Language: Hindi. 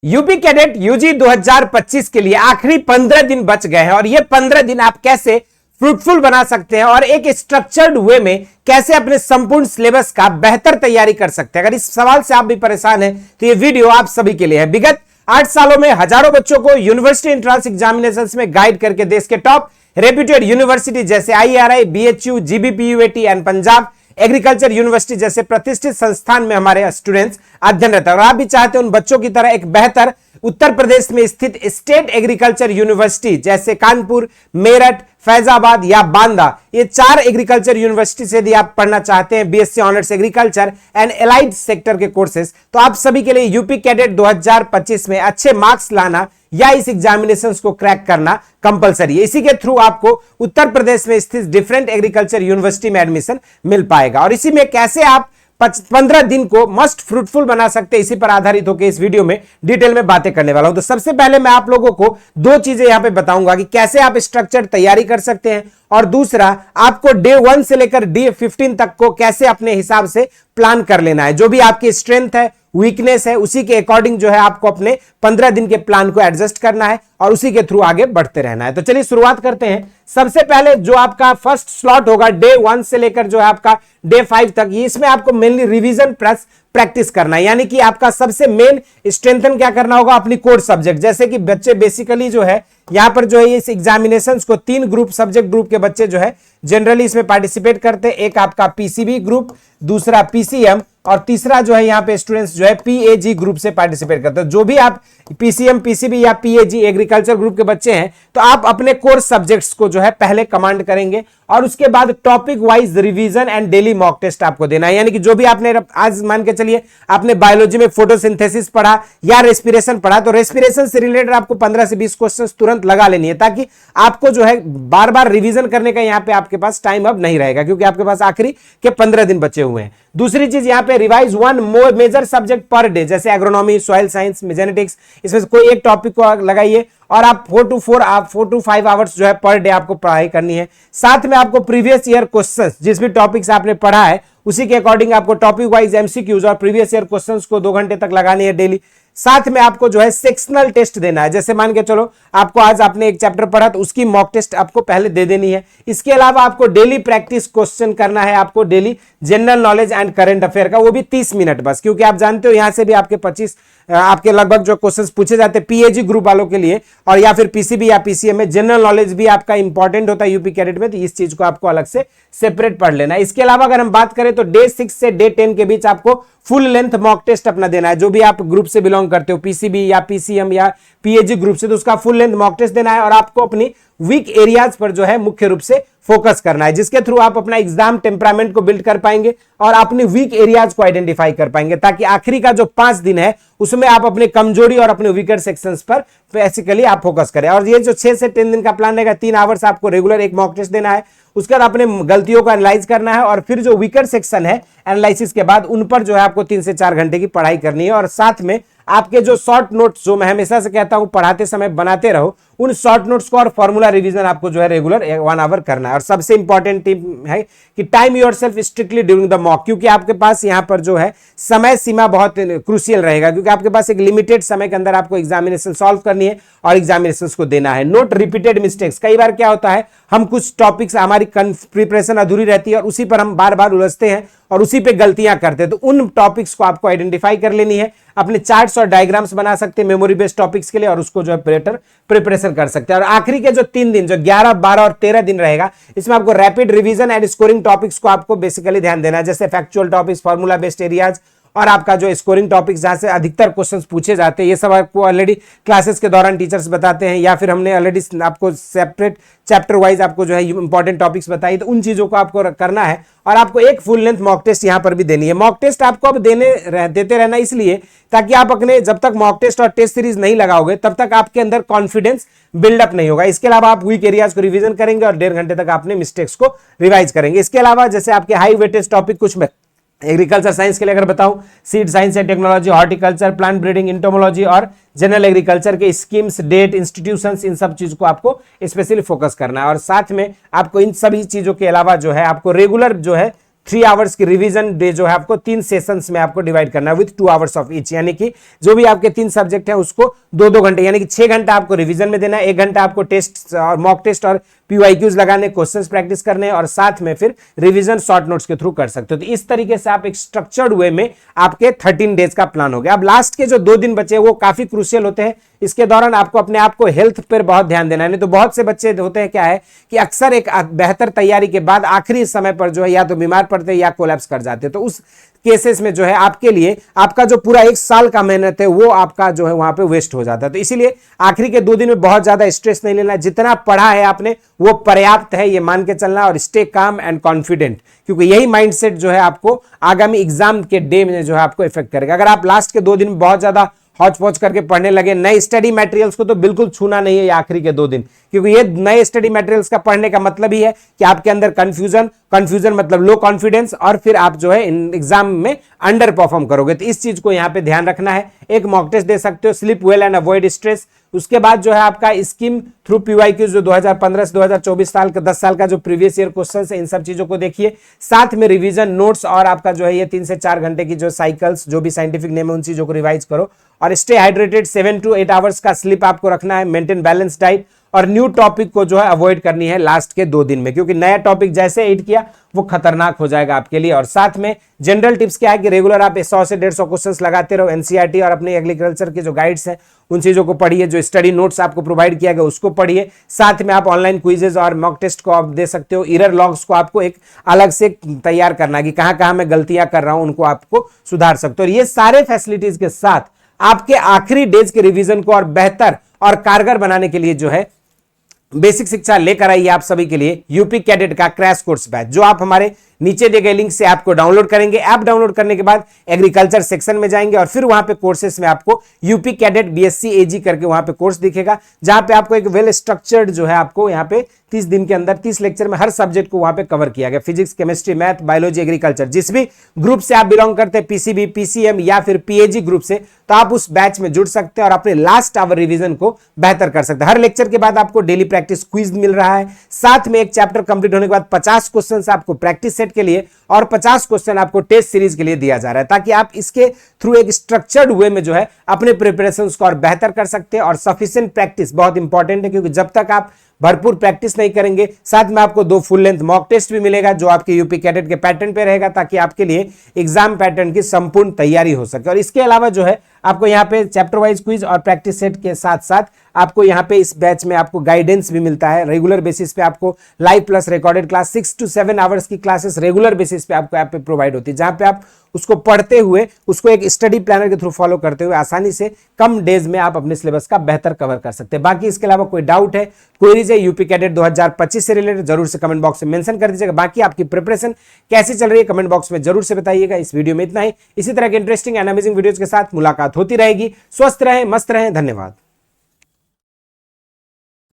यूपी कैडेट यूजी 2025 के लिए आखिरी 15 दिन बच गए हैं और ये 15 दिन आप कैसे फ्रूटफुल बना सकते हैं और एक स्ट्रक्चर्ड वे में कैसे अपने संपूर्ण सिलेबस का बेहतर तैयारी कर सकते हैं। अगर इस सवाल से आप भी परेशान हैं तो ये वीडियो आप सभी के लिए है। विगत 8 सालों में हजारों बच्चों को यूनिवर्सिटी एंट्रेंस एग्जामिनेशंस में गाइड करके देश के टॉप रेप्यूटेड यूनिवर्सिटी जैसे IRI, BHU, GBPUAT and Punjab agriculture university जैसे प्रतिष्ठित संस्थान में हमारे स्टूडेंट्स अध्ययनरत हैं और आप भी चाहते हैं उन बच्चों की तरह एक बेहतर उत्तर प्रदेश में स्थित स्टेट एग्रीकल्चर यूनिवर्सिटी जैसे कानपुर, मेरठ, फैजाबाद या बांदा, ये 4 एग्रीकल्चर यूनिवर्सिटी से यदि आप पढ़ना चाहते हैं BSc honours agriculture and allied sector के कोर्सेज, तो आप सभी के लिए यूपी कैडेट 2025 में अच्छे मार्क्स लाना या इस एग्जामिनेशन को क्रैक करना कंपलसरी है। इसी के थ्रू आपको उत्तर प्रदेश में स्थित डिफरेंट एग्रीकल्चर यूनिवर्सिटी में एडमिशन मिल पाएगा और इसी में कैसे आप 15 दिन को मस्ट फ्रूटफुल बना सकते हैं, इसी पर आधारित होकर इस वीडियो में डिटेल में बातें करने वाला हूं। तो सबसे पहले मैं आप लोगों को 2 चीजें यहां पे बताऊंगा कि कैसे आप स्ट्रक्चर तैयारी कर सकते हैं और दूसरा आपको डे 1 से लेकर डे 15 तक को कैसे अपने हिसाब से प्लान कर लेना है। जो भी आपकी स्ट्रेंथ है, वीकनेस है, उसी के अकॉर्डिंग जो है आपको अपने 15 दिन के प्लान को एडजस्ट करना है और उसी के थ्रू आगे बढ़ते रहना है। तो चलिए शुरुआत करते हैं। सबसे पहले जो आपका फर्स्ट स्लॉट होगा डे 1 से लेकर जो है आपका डे 5 तक, ये इसमें आपको मेनली रिवीजन प्लस प्रैक्टिस करना है। यानी कि आपका सबसे मेन स्ट्रेंथन क्या करना होगा, अपनी कोर सब्जेक्ट। जैसे कि बच्चे बेसिकली जो है यहां पर जो है इस एग्जामिनेशंस को 3 ग्रुप सब्जेक्ट ग्रुप के बच्चे जो है जनरली इसमें पार्टिसिपेट करते हैं। एक आपका पीसीबी ग्रुप, दूसरा पीसीएम और तीसरा जो है यहाँ पे स्टूडेंट्स जो है पीएजी ग्रुप से पार्टिसिपेट करते हैं। जो भी आप पीसीएम, पीसीबी या पीएजी एग्रीकल्चर ग्रुप के बच्चे हैं तो आप अपने कोर्स सब्जेक्ट्स को जो है पहले कमांड करेंगे और उसके बाद topic wise revision and daily mock test आपको देना है। यानी कि जो भी आपने आज मान के चलिए आपने बायोलॉजी में फोटोसिंथेसिस पढ़ा या रेस्पिरेशन पढ़ा, तो रेस्पिरेशन से रिलेटेड आपको 15 से 20 क्वेश्चन तुरंत लगा लेनी है ताकि आपको जो है बार बार रिवीजन करने का यहाँ पे आपके पास टाइम अब नहीं रहेगा क्योंकि आपके पास आखिरी के 15 दिन बचे हुए हैं। दूसरी चीज यहाँ पे revise 1 major subject per day, जैसे एग्रोनॉमी, सॉइल साइंस, जेनेटिक्स, इसमें से कोई एक टॉपिक को लगाइए और आप 4 to 5 आवर्स जो है पर डे आपको पढ़ाई करनी है। साथ में आपको प्रीवियस ईयर क्वेश्चंस जिस भी टॉपिक्स आपने पढ़ा है उसी के अकॉर्डिंग आपको टॉपिक वाइज एमसीक्यूज और प्रीवियस ईयर क्वेश्चंस को 2 घंटे तक लगानी है डेली। साथ में आपको जो है सेक्शनल टेस्ट देना है। जैसे मान के चलो आपको आज आपने एक चैप्टर पढ़ा तो उसकी मॉक टेस्ट आपको पहले दे देनी है। इसके अलावा आपको डेली प्रैक्टिस क्वेश्चन करना है, आपको daily general knowledge and current affair का, वो भी 30 मिनट बस, क्योंकि आप जानते हो यहां से भी आपके 25 आपके लगभग जो क्वेश्चंस पूछे जाते हैं पीएजी ग्रुप वालों के लिए और या फिर पीसीबी या पीसीएम में जनरल नॉलेज भी आपका इंपॉर्टेंट होता है यूपी कैडेट में, तो इस चीज को आपको अलग से सेपरेट पढ़ लेना है। इसके अलावा अगर हम बात करें तो डे 6 से डे 10 के बीच आपको फुल लेंथ मॉक टेस्ट अपना देना है। जो भी आप ग्रुप से बिलोंग करते हो, पीसीबी या पीसीएम या पीएजी ग्रुप से, तो उसका फुल लेंथ मॉक टेस्ट देना है और आपको अपनी वीक एरियाज पर जो है मुख्य रूप से फोकस करना है, जिसके थ्रू आप अपना एग्जाम टेम्परामेंट को बिल्ड कर पाएंगे और अपने वीक एरियाज को आइडेंटिफाई कर पाएंगे ताकि आखिरी का जो 5 दिन है उसमें आप अपने कमजोरी और अपने वीकर सेक्शंस पर बेसिकली आप फोकस करें। और ये जो 6 से 10 दिन का प्लान रहेगा, 3 आवर्स आपको रेगुलर एक मॉक टेस्ट देना है, उसके बाद अपने गलतियों को एनालाइज करना है और फिर जो वीकर सेक्शन है एनालिसिस के बाद उन पर जो है आपको 3 से 4 घंटे की पढ़ाई करनी है और साथ में आपके जो शॉर्ट नोट्स जो मैं हमेशा से कहता हूं पढ़ाते समय बनाते रहो, उन शॉर्ट नोट्स को और फॉर्मूला रिवीजन आपको जो है रेगुलर 1 आवर करना है। और सबसे इंपॉर्टेंट टिप है कि time yourself strictly during the mock, क्योंकि आपके पास यहां पर जो है समय सीमा बहुत क्रूशियल रहेगा क्योंकि आपके पास एक लिमिटेड समय के अंदर आपको एग्जामिनेशन सॉल्व करनी है और एग्जामिनेशन को देना है। Note repeated mistakes. कई बार क्या होता है हम कुछ टॉपिक्स हमारी प्रिपरेशन अधूरी रहती है और उसी पर हम बार बार उलझते हैं और उसी पे गलतियां करते हैं, तो उन टॉपिक्स को आपको आइडेंटिफाई कर लेनी है, अपने चार्ट्स और डायग्राम्स बना सकते हैं मेमोरी बेस्ड टॉपिक्स के लिए और उसको जो है प्रिपरेशन कर सकते हैं। और आखिरी के जो 3 दिन जो 11, 12 और 13 दिन रहेगा, इसमें आपको rapid revision and scoring topics को आपको बेसिकली ध्यान देना है, जैसे factual topics, formula based areas और आपका जो स्कोरिंग टॉपिक्स जहां से अधिकतर क्वेश्चंस पूछे जाते हैं। ये सब आपको ऑलरेडी क्लासेस के दौरान टीचर्स बताते हैं या फिर हमने ऑलरेडी आपको सेपरेट चैप्टर वाइज आपको जो है इंपॉर्टेंट टॉपिक्स बताई, तो उन चीजों को आपको करना है और आपको एक फुल लेंथ मॉक टेस्ट यहां पर भी देनी है। मॉक टेस्ट आपको अब देते रहना इसलिए ताकि आप अपने जब तक मॉक टेस्ट और टेस्ट सीरीज नहीं लगाओगे तब तक आपके अंदर कॉन्फिडेंस बिल्डअप नहीं होगा। इसके अलावा आप वीक एरियाज को रिवीजन करेंगे और 1.5 घंटे तक आपने मिस्टेक्स को रिवाइज करेंगे। इसके अलावा जैसे आपके हाई वेटेज टॉपिक कुछ में एग्रीकल्चर साइंस के लिए अगर बताऊं, seed science and technology, horticulture, plant breeding, entomology और जनरल एग्रीकल्चर के स्कीम्स, डेट, इंस्टीट्यूशंस, इन सब चीज को आपको स्पेशली फोकस करना है। और साथ में आपको इन सभी चीजों के अलावा जो है आपको रेगुलर जो है 3 आवर्स की रिवीजन डे जो है आपको 3 सेशंस में आपको डिवाइड करना है विद 2 आवर्स ऑफ ईच, यानी कि जो भी आपके 3 सब्जेक्ट है उसको 2-2 घंटे यानी कि 6 घंटा आपको रिवीजन में देना है, 1 घंटा आपको टेस्ट और मॉक टेस्ट और पीवाईक्यूज लगाने, क्वेश्चंस प्रैक्टिस करने और साथ में फिर रिवीजन शॉर्ट नोट्स के थ्रू कर सकते हो। तो इस तरीके से आप एक स्ट्रक्चर्ड वे में आपके 13 डेज का प्लान हो गया। अब लास्ट के जो 2 दिन बचे वो काफी क्रूशियल होते हैं। इसके दौरान आपको अपने आप को हेल्थ पर बहुत ध्यान देना है, नहीं तो बहुत से बच्चे होते हैं क्या है कि अक्सर एक बेहतर तैयारी के बाद आखिरी समय पर जो है या तो बीमार पड़ते हैं या कोलैप्स कर जाते हैं। तो उस केसेस में जो है आपके लिए आपका जो पूरा 1 साल का मेहनत है वो आपका जो है वहां पे वेस्ट हो जाता है। तो इसीलिए आखिरी के 2 दिन में बहुत ज्यादा स्ट्रेस नहीं लेना, जितना पढ़ा है आपने वो पर्याप्त है ये मान के चलना और स्टे काम एंड कॉन्फिडेंट, क्योंकि यही माइंडसेट जो है आपको आगामी एग्जाम के डे में जो है आपको इफेक्ट करेगा। अगर आप लास्ट के 2 दिन में बहुत ज्यादा हौच पौच करके पढ़ने लगे, नए स्टडी मटेरियल्स को तो बिल्कुल छूना नहीं है आखिरी के 2 दिन, क्योंकि ये नए स्टडी मटेरियल्स का पढ़ने का मतलब ही है कि आपके अंदर कंफ्यूजन मतलब लो कॉन्फिडेंस और फिर आप जो है एग्जाम में अंडर परफॉर्म करोगे। तो इस चीज को यहां पे ध्यान रखना है। एक मॉक टेस्ट दे सकते हो, sleep well and avoid stress. उसके बाद जो है आपका स्कीम थ्रू पीवाईक्यू जो 2015 से 2024 साल का 10 साल का जो प्रीवियस ईयर क्वेश्चन है इन सब चीजों को देखिए, साथ में रिवीजन नोट्स और आपका जो है ये 3 से 4 घंटे की जो साइकिल्स जो भी साइंटिफिक नेम है उन चीजों को रिवाइज करो और स्टे हाइड्रेटेड। 7 to 8 आवर्स का स्लीप आपको रखना है, मेंटेन बैलेंस डाइट और न्यू टॉपिक को जो है अवॉइड करनी है लास्ट के 2 दिन में, क्योंकि नया टॉपिक जैसे ऐड किया वो खतरनाक हो जाएगा आपके लिए। और साथ में जनरल टिप्स क्या है कि रेगुलर आप 100 से 150 क्वेश्चंस लगाते रहो, एनसीईआरटी और अपने एग्रीकल्चर के जो गाइड्स हैं उन चीजों को पढ़िए, जो स्टडी नोट्स आपको प्रोवाइड किया गया उसको पढ़िए, साथ में आप ऑनलाइन क्विजेज और मॉक टेस्ट को आप दे सकते हो। एरर लॉग्स को आपको एक अलग से तैयार करना है कि कहां कहां मैं गलतियां कर रहा हूं, उनको आपको सुधार सकते हो। और ये सारे फैसिलिटीज के साथ आपके आखिरी डेज के रिवीजन को और बेहतर और कारगर बनाने के लिए जो है बेसिक शिक्षा लेकर आइए आप सभी के लिए यूपी कैडेट का क्रैश कोर्स बैच, जो आप हमारे नीचे दिए गए लिंक से ऐप को डाउनलोड करेंगे। ऐप डाउनलोड करने के बाद एग्रीकल्चर सेक्शन में जाएंगे और फिर वहां पे कोर्सेस में आपको यूपी कैडेट बीएससी एजी करके वहां पे कोर्स दिखेगा, जहां पे आपको एक वेल स्ट्रक्चर्ड जो है आपको यहाँ पे 30 दिन के अंदर 30 लेक्चर में हर सब्जेक्ट को वहां पे कवर किया गया, physics, chemistry, math, biology, agriculture. जिस भी ग्रुप से आप बिलोंग करते हैं, पीसीबी, पीसीएम या फिर पीएजी ग्रुप से, तो आप उस बैच में जुड़ सकते हैं और अपने लास्ट आवर रिवीजन को बेहतर कर सकते हैं। हर लेक्चर के बाद आपको डेली प्रैक्टिस क्विज मिल रहा है, साथ में एक चैप्टर कंप्लीट होने के बाद 50 क्वेश्चन आपको प्रैक्टिस सेट के लिए और 50 क्वेश्चन आपको टेस्ट सीरीज के लिए दिया जा रहा है, ताकि आप इसके थ्रू एक स्ट्रक्चर्ड वे में जो है अपने प्रिपरेशंस को और बेहतर कर सकते हैं। और सफिशिएंट प्रैक्टिस बहुत इंपॉर्टेंट है, क्योंकि जब तक आप भरपूर प्रैक्टिस नहीं करेंगे, साथ में आपको 2 फुल लेंथ मॉक टेस्ट भी मिलेगा जो आपके यूपी कैडेट के पैटर्न पे रहेगा, ताकि आपके लिए एग्जाम पैटर्न की संपूर्ण तैयारी हो सके। और इसके अलावा जो है आपको यहाँ पे चैप्टर वाइज क्विज और प्रैक्टिस सेट के साथ साथ आपको यहाँ पे इस बैच में आपको गाइडेंस भी मिलता है। रेगुलर बेसिस पे आपको live plus recorded class 6 to 7 hours की क्लासेस रेगुलर बेसिस पे आपको ऐप पे प्रोवाइड होती है, जहां पे आप उसको पढ़ते हुए उसको एक स्टडी प्लानर के थ्रू फॉलो करते हुए आसानी से कम डेज में आप अपने सिलेबस का बेहतर कवर कर सकते हैं। बाकी इसके अलावा कोई डाउट है, क्वेरीज है यूपी कैडेट 2025 से रिलेटेड, जरूर से कमेंट बॉक्स में मेंशन कर दीजिएगा। बाकी आपकी प्रिपरेशन कैसी चल रही है कमेंट बॉक्स में जरूर से बताइएगा। इस वीडियो में इतना ही। इसी तरह के इंटरेस्टिंग एंड अमेजिंग वीडियोज के साथ मुलाकात होती रहेगी। स्वस्थ रहें, मस्त रहें, धन्यवाद।